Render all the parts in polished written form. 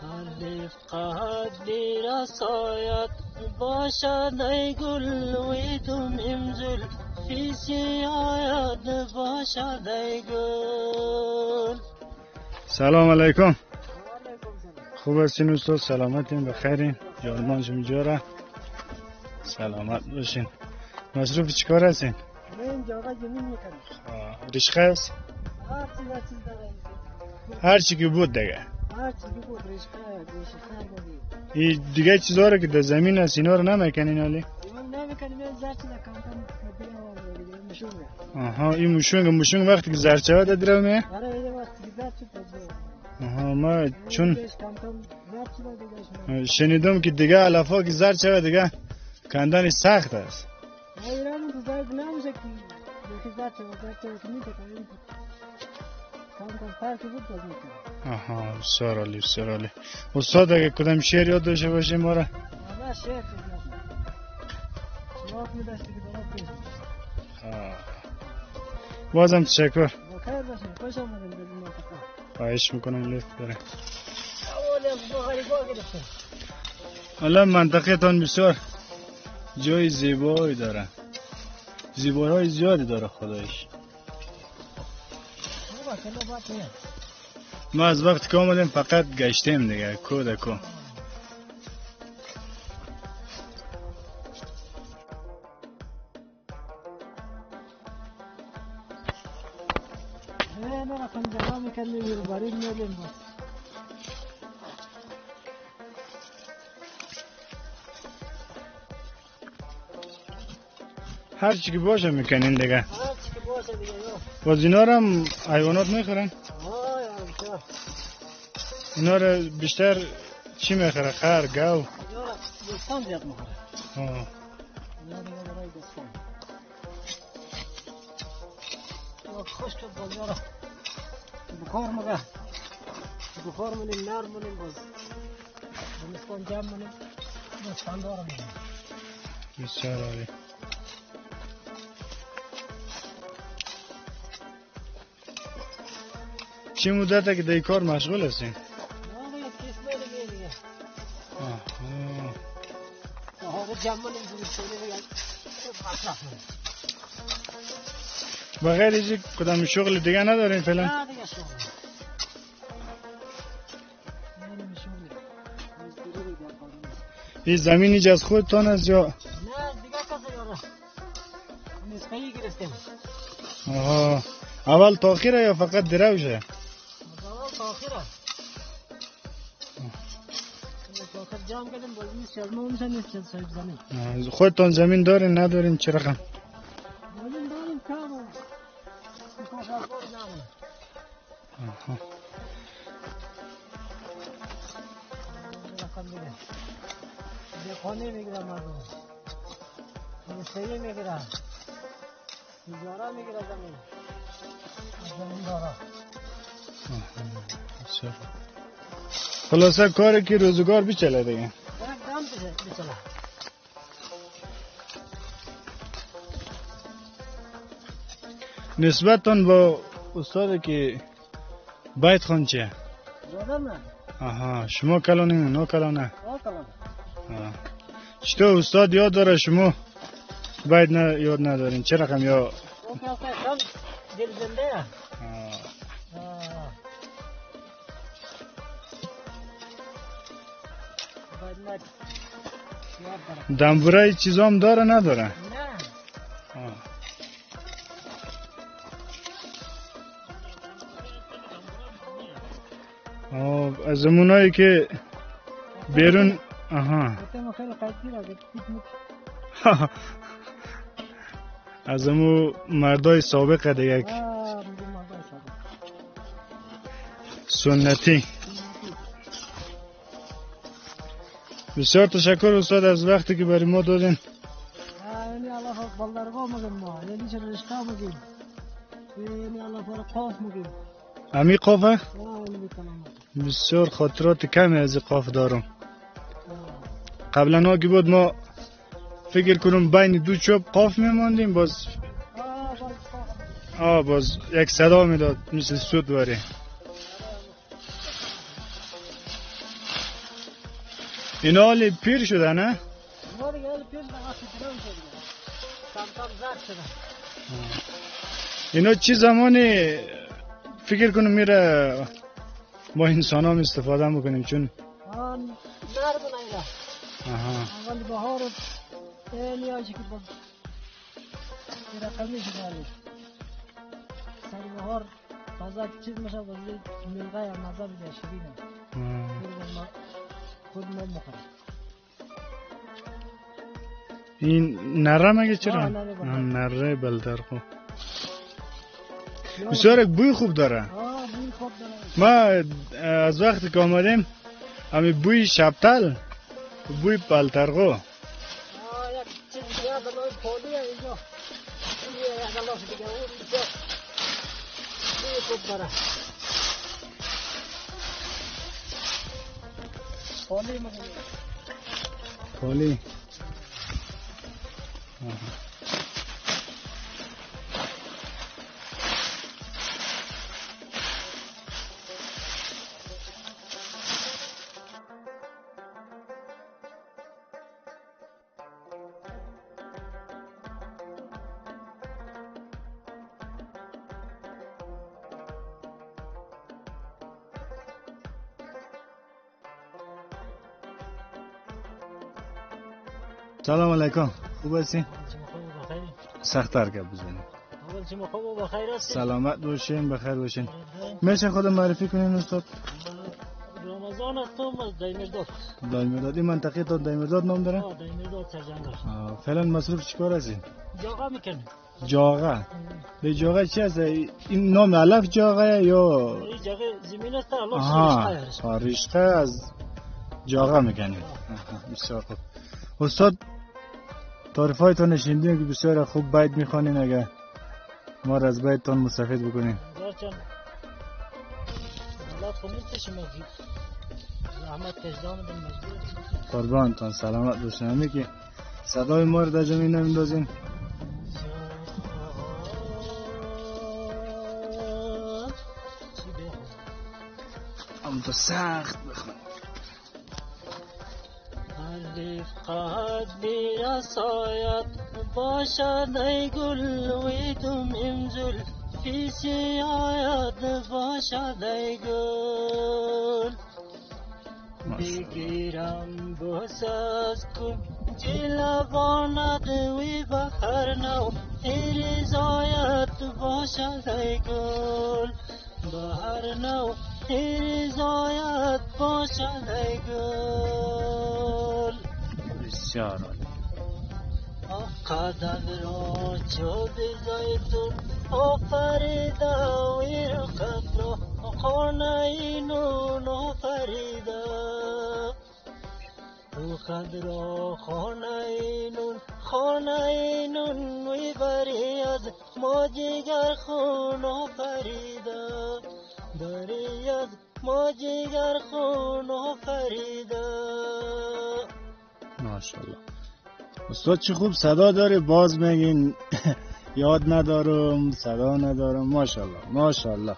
رفقت رسایت باشد ای گل ویدم امزل فی سیاید باشد ای گل. سلام علیکم. خوب هستین استاد؟ سلامتین؟ بخیرین؟ جانمان جمجوره؟ سلامت باشین. مصروف چیکار هستین؟ من اینجا زمین میکنم. رشقه است؟ هر چی که بود دیگه. هر چی که بود رشقه بود. این دیگه چیزا رو که در زمین هست اینا رو نمیکنین ولی؟ نمیکنیم. این زرچه در کم مشونگه. آها این مشونگ وقتی که زرچه ها در درو میه؟ آره این وقتی که زرچه در آها ما چون شنیدم که دیگه علفا که زرچه دیگه کندن سخت است. ایران تو زرد نمیشه که زرچه که میکنیم. کم فرقی بود باز میکنم. آها بسیار عالی بسیار عالی. استاد اگه کدام شعر یاد داشته باشیم ما را؟ نه شعر یاد میداشتی که برات پیش. بازم تشکر. بخیر باشین. خوش آمدین به این منطقه. خواهش میکنم لطف داره. اول گرفتم. حالا منطقه تان بسیار جای زیبایی داره. زیبایی زیادی داره خدایش. ما از وقت که آمدیم فقط گشتیم دیگه کو ده کو. نه رقم جمع میکنیم رو برید میلیم باز. هر چی که باشه میکنین دیگه. هر چی که باشه دیگه یو. باز اینا رو هم حیوانات میخورن؟ یا اینا رو بیشتر چی میخوره؟ خر، گاو؟ یا دستان زیاد میخوره. آه. یا دیگه برای دستان. یا خوش شد باز یارا. بخار مگه. بخار منیم نرم منیم باز. دستان جمع منیم. دستان دارم منیم. بسیار عالی. چی مدته که در این کار مشغول هستین؟ نه دیگه کس میده دیگه. آها جمع منیم جوری شده دیگه. مصرف منیم. بغیر ایزی کدام شغل دیگه ندارین فعلا؟ نه دیگه شغل. نمیشه شغل. مزدوری دیگه کاری. این زمین ایج از خودتان است یا؟ نه دیگه کسی یاره. نسخه‌ای گرفتیم. آها اول تا آخره یا فقط دروشه؟ اول تا آخره. تا آخر جمع کردیم باز نیست از ما اونجا نیست صاحب زمین. خودتان زمین دارین ندارین چه رقم؟ زمین داریم کامو. کاش از بار نمونه. آها رقم دیگه. دیگه خانه میگیرم مردم. نسخه‌ای میگیرم. اجاره میگیره زمین. زمین داره. خلاصه کاری که روزگار بچله دیگه. یک دم بچله. نسبتاً با استاد که بیت خان چیه؟ یادم نه. آها شما کلانین اونا کلانه؟ کلانه. چطور استاد یاد داره شما بیت یاد ندارین چه رقم یا؟ اون که اصلا دل زنده. دنبوره چیزا هم داره نداره؟ نه. از امونایی که بیرون از امو مردای سابقه دیگه سنتی. بسیار تشکر استاد از وقتی که برای ما دادین. یعنی الله بالدرگاه مگیم ما یعنی چه رشقه مگیم یعنی الله پر قاف مگیم. امی قافه؟ بسیار خاطرات کمی از قاف دارم. قبلا ها که بود ما فکر کنم بین دو چوب قاف میماندیم باز باز یک صدا میداد مثل سود واره. اینا حالی پیر شده نه؟ ما دیگه حالی پیر شده وقتی کنم شده کم کم زرد شده. اینا چی زمانی فکر کنم میره ما انسان هم استفاده میکنیم چون آن نر بنایده اول بهار اینی هایشه که با رقمی شده هایی سر بهار تازه چیز میشه بازی میلغه یا مزه بده شدیده خود ما مخورم این نره مگه چرا؟ نره بلتر خوب بسیار بوی خوب داره. بوی خوب داره. ما از وقتی که آمدیم همی بوی شبتل بوی بلترغو یک چیز دیگه بنای پولیه اینجا یک گلاس دیگه اون اینجا بوی خوب داره. پولی مگه پولی سلام علیکم. خوب هستی؟ سخت‌تر که بزنیم. سلامت باشین، بخیر باشین. میشه خود معرفی کنین استاد؟ رمضان هستم از دایمرداد. دایمرداد. این منطقه تا دایمرداد نام داره؟ دایمرداد سرجنگل. فعلا مصروف چیکار هستین؟ جاغا میکنیم. جاغا. به جاغا چی هست؟ این نام علف جاغا یا این جاغا زمین است علف ریشته از جاغا میکنیم. بسیار خوب. استاد تعریفایتان نشیندیم که بسیار خوب بیت میخوانین، اگه ما را از بیتتان مستفید بکنین. دارچان الله خونیت شما زحمت کشدام دم مجبور قربانتان سلامت باشین. همی که صدای ما را در زمین نمیندازین. اما تو سخت بخوان. رفقت برسایت باشد ای گل ویدم امزل فی سیایت باشد ای گل بگیرم بساز کن جلواند وی بخر نو رضایت باشد ای گل بهر نو رضایت باشد ای گل بسیار عالی. قدم را چو بزایتون آفریده وی رقت را خانه اینون آفریده رقت را خانه اینون وی بری از ما جگر خون آفریده بری از ما جگر خون آفریده. ماشاءالله استاد چه خوب صدا داره. باز میگین یاد ندارم صدا ندارم. ماشاءالله ماشاءالله.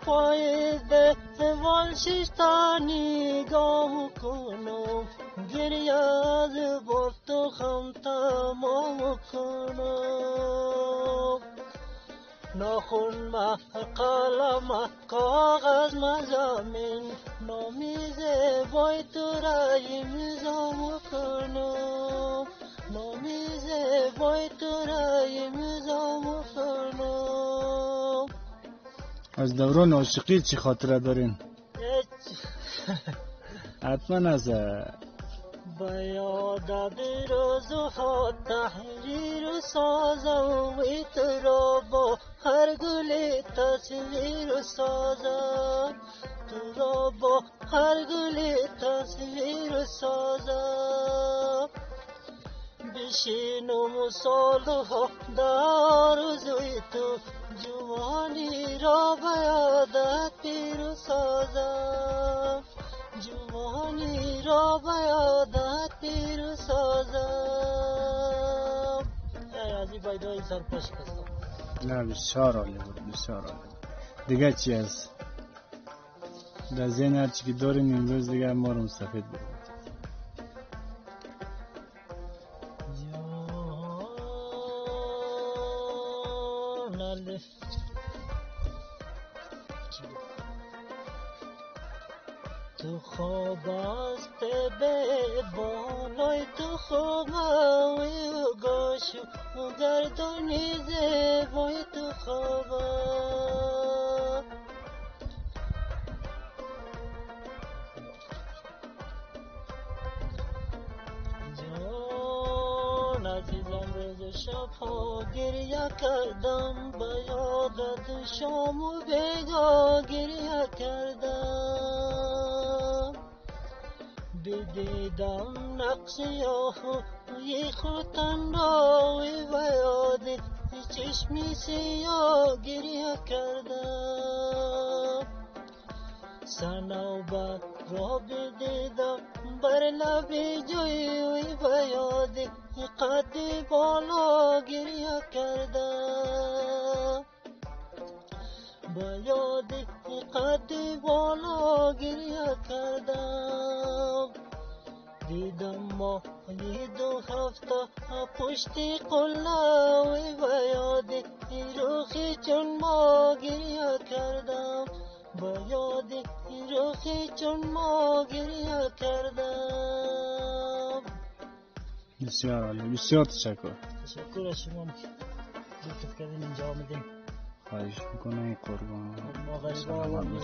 پاییز به وال ششتا نگاه کنم گریه از بافت و خم تمام کنم ناخون ما قلم کاغذ مزامین نامیز بای تو را امضا کنم نامیز بای تو را امضا کنم. از دوران عاشقی چی خاطره دارین؟ حتما از بیاد روزها تحریر سازم وی تو را با هر گل تصویر سازم تو را با هر گل تصویر سازم بشینم سالها در روزی تو جوانی را بیادت پیر سازم جوانی را بیادت پیر سازم. از این بایدهای سرپاش کستم. نه بسیار عالی بود بسیار عالی. دیگه چی هست؟ در ذهن هرچی که داریم امروز دیگه ما رو مستفید بود. تو خواب است به بالای تو خوابای و گاشو و گردانی زیبای تو خواب جان عزیزم روز شب ها گریه کردم به یادت شام و بیگا گریه کردم بدیدم نقشی آهوی خودم راوی و یاد چشمی سیاه گریه کردم سنوبر را بدیدم بر لبی جوی و یاد قد بالا گریه کردم با یاد قد بالا گریه کردم دیدم ما 2 هفته پشتی قلعه و یاد روخی چون ما گریه کردم با یاد روخی چون ما گریه کردم. بسیار عالی، بسیار تشکر. تشکر از شما که لطف کردین اینجا آمدین. خواهش میکنم قربان. ما غریبه آمدیم.